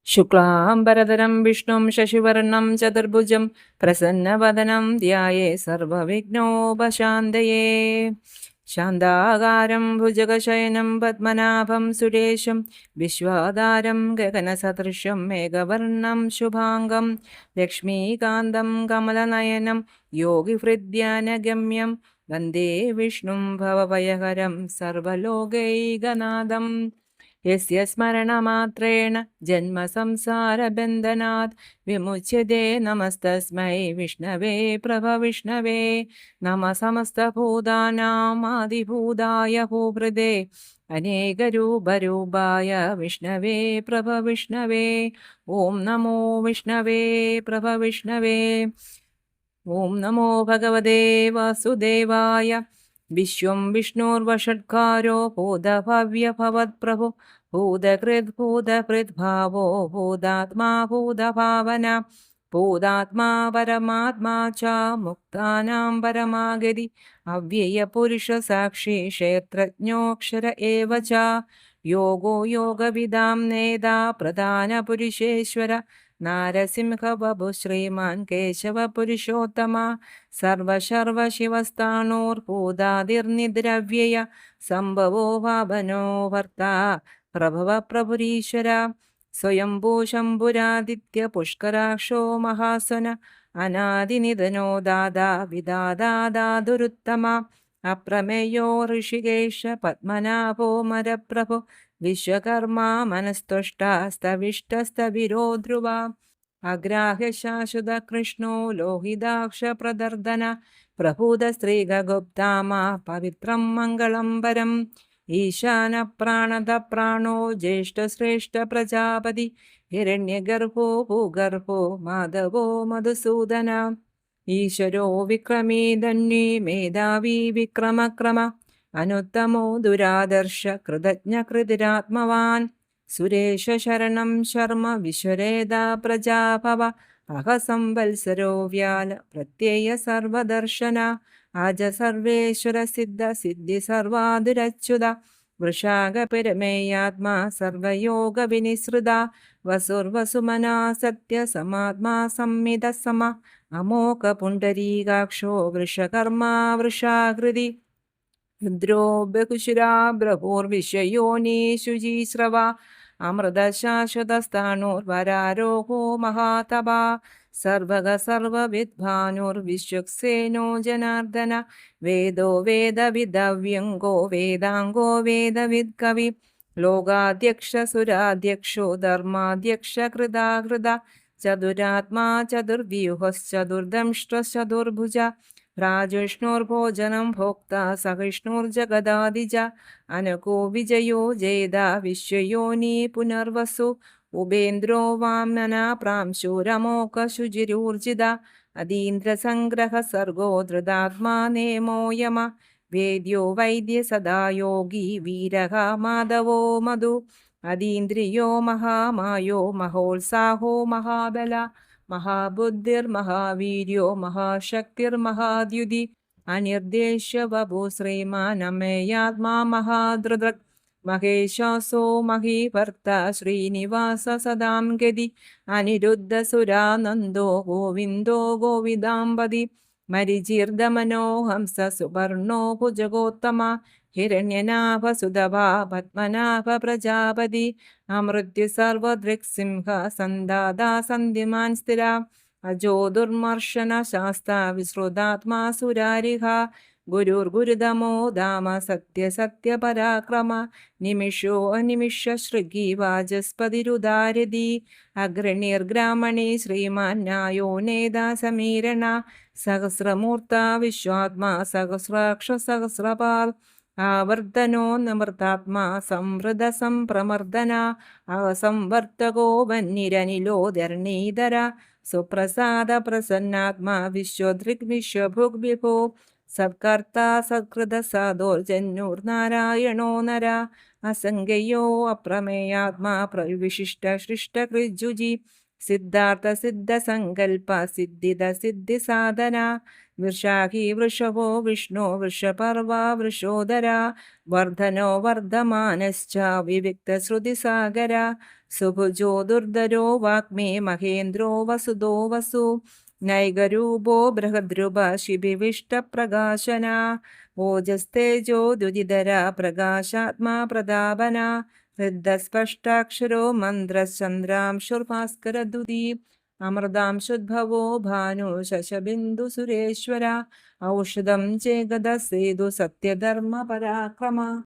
ശുക്ലാംബരധരം വിഷ്ണും ശശിവർണം ചതുർഭുജം പ്രസന്നവദനം ധ്യായേ സർവവിഘ്നോപശാന്തയേ. ശാന്താകാരം ഭുജഗശയനം പദ്മനാഭം സുരേശം വിശ്വാധാരം ഗഗനസദൃശം മേഘവർണം ശുഭാംഗം ലക്ഷ്മീകാന്തം കമലനയനം യോഗിഹൃദ്യാനഗമ്യം വന്ദേ വിഷ്ണും ഭവഭയഹരം സർവലോകൈകനാഥം. യസ്യ സ്മരണമാത്രേണ ജന്മസംസാരബന്ധനാത് വിമുച്യതേ. നമസ്തസ്മൈ വിഷ്ണവേ പ്രഭവിഷ്ണവേ. നമ സമസ്തഭൂതാനാം ആദിഭൂതായ ഭൂഭൃതേ അനേകരൂപരൂപായ വിഷ്ണവേ പ്രഭവിഷ്ണവേ. ഓം നമോ വിഷ്ണവേ പ്രഭവിഷ്ണവേ. ഓം നമോ ഭഗവതേ വാസുദേവായ. വിശ്വം വിഷ്ണുർവഷട്കാരോ ഭൂതഭവ്യഭവത്പ്രഭു ഭൂതകൃദ്ഭൂതഭൃദ്ഭാവോ ഭൂതാത്മാ ഭൂതഭാവന ഭൂതാത്മാ പരമാത്മാ ച മുക്താനാം പരമാഗതി. അവ്യയപുരുഷസാക്ഷി ക്ഷേത്രജ്ഞോക്ഷര ഏവ ച. യോഗോ യോഗവിദാം നേതാ പ്രധാനപുരുഷേശ്വര നാരസിംഹബഭു ശ്രീമാൻ കേശവ പുരുഷോത്തമ. സർവശർവശിവസ്ഥാണോർഭൂതാതിർനിദ്രവ്യയ സംഭവോ ഭാവനോ ഭർത്ത പ്രഭവ പ്രഭുരീശ്വര. സ്വയംഭൂ ശംഭുരാദിത്യ പുഷ്കരാക്ഷോ മഹാസുന അനാദിനിധനോ ദാതാ വിദാദാദാതുരുത്തമ. അപ്രമേയോ ഋഷികേശ പത്മനാഭോ മരപ്രഭു വിശ്വകർമാ മനസ്തുഷ്ടസ്തവിഷ്ടസ്തവിരോ ധ്രുവ. അഗ്രാഹ്യ ശാശ്വത കൃഷ്ണോ ലോഹിതാക്ഷ പ്രദർദന പ്രഭൂത സ്ത്രീഗുപ്താമ പവിത്രം മംഗളം പരം. ഈശാന പ്രാണത പ്രാണോ ജ്യേഷ്ഠശ്രേഷ്ഠ പ്രജാപതി ഹിരണ്യഗർഭോ ഭൂഗർഭോ മാധവോ മധുസൂദന. ഈശ്വരോ വിക്രമീ ധന്വീ മേധാവി വിക്രമക്രമ അനുത്തമോ ദുരാദർശ കൃതജ്ഞ കൃതിരാത്മവാൻ. സുരേഷ ശരണം ശർമ്മ വിശ്വരേദ പ്രജാഭവ അഹസംവത്സരോ വ്യാല പ്രത്യയ സർവദർശന. ആജ സർവേശ്വര സിദ്ധ സിദ്ധി സർവാതുരച്യുത വൃഷാകപരമേയാത്മാ സർവയോഗ വിനിസൃത. വസുർവസുമനാ സത്യ സമാത്മാ സംമിത സമ അമോഘ പുണ്ടരീകാക്ഷോ വൃഷകർമാ വൃഷാകൃതി. രുദ്രോ ബഹുശുരാ ബ്രഹോർവിശ്വയോനീ ശുചീശ്രവ അമൃതശാശ്വതസ്ഥാണോർവരാരോഹോ മഹാതപാ. സർവഗ സർവവിദ്ഭാനുർവിശ്വക്സേനോ ജനാർദ്ദന. വേദോ വേദവിദവ്യംഗോ വേദാംഗോ വേദവിദ് കവി. ലോകാധ്യക്ഷ സുരാധ്യക്ഷോ ധർമാധ്യക്ഷ കൃതാകൃത. ചതുരാത്മാ ചതുർവ്യൂഹശ്ചതുർദംഷ്ട്രശ്ചതുർഭുജ. രാജവിഷ്ണുർഭോജനം ഭോക്ത സഹിഷ്ണുർജഗദാദിജ. അനകോ വിജയോ ജേത വിശ്വയോനി പുനർവസു. ഉപേന്ദ്രോ വാമന പ്രാംശൂരമോക ശുചിരൂർജിത. അതീന്ദ്രസംഗ്രഹ സർഗോ ധൃതാത്മാ നേമോ യമ. വേദ്യോ വൈദ്യ സദാ യോഗി വീരഃ മാധവോ മധു. അതീന്ദ്രിയോ മഹാമായോ മഹോത്സാഹോ മഹാബല. മഹാബുദ്ധിർ മഹാവീര്യോ മഹാശക്തിർ മഹാദ്യുതി. അനിർദ്ദേശ്യ വപു ശ്രീമാൻ അമേയാത്മാ മഹാധൃതൃക്. മഹേശാസോ മഹീഭർത്ത ശ്രീനിവാസ സദാം ഗതി. അനിരുദ്ധ സുരാനന്ദോ ഗോവിന്ദോ ഗോവിദാംബതി. മരിചീർദമനോ ഹംസ സുപർണോ ഭുജഗോത്തമ. ഹിരണ്യനാഭ സുതഭ പത്മനാഭ പ്രജാപതി. അമൃത്യു സർവദൃക്സിംഹ സന്ദാതാ സന്ധിമാൻ സ്ഥിര. അജോ ദുർമർശന ശാസ്ത വിശ്രുതാത്മാ സുരാരിഹ. ഗുരുർഗുരുതമോ ധാമ സത്യ സത്യ പരാക്രമ. നിമിഷോ അനിമിഷ ശൃഗി വാചസ്പതിരുദാരതി. അഗ്രണിർഗ്രാമണി ശ്രീമാൻ ന്യായോ നേതാ സമീരണ. സഹസ്രമൂർത്ത വിശ്വാത്മാ സഹസ്രാക്ഷ സഹസ്രപാൽ. ആവർത്തനോ നമൃതാത്മാ സംവൃത സംപ്രമർദ്ദന. അസംവർത്തകോ വന്നിരനിലോധരണീധര. സുപ്രസാദ പ്രസന്നാത്മാ വിശ്വദൃക് വിശ്വഭുഗ് വിഭോ. സത്കർത്ത സത്കൃത സാധോർജന്യൂർ നാരായണോ നര. അസംഖ്യയോ അപ്രമേയാത്മാ വിശിഷ്ട സൃഷ്ട കൃജുജി. സിദ്ധാർത്ഥ സിദ്ധ സങ്കൽപ്പ സിദ്ധിദ സിദ്ധി സാധന വൃഷാഹി വൃഷഭോ വിഷ്ണു വൃഷപർവ വൃഷോദര വർധനോ വർദ്ധമാനശ്ച വിവിക്ത ശ്രുതിസാഗര സുഭുജോ ദുർധരോ വാഗ്മേ മഹേന്ദ്രോ വസുദോ വസു നൈകരൂപോ ബൃഹദ്രുപ ശിബിവിഷ്ടപ്രകാശന ഓജസ്തേജോ ദ്യുതിധര പ്രകാശാത്മാ പ്രതാപന ഹൃദസ്പഷ്ടാക്ഷരോ മന്ത്രശ്ചന്ദ്രാംശുർഭാസ്കരദ്യുതി അമൃതാംശുദ്ഭവോ ഭാനു ശശബിന്ദു സുരേശ്വര ഔഷധം ചേകദ സേതു സത്യധർമ്മ പരാക്രമ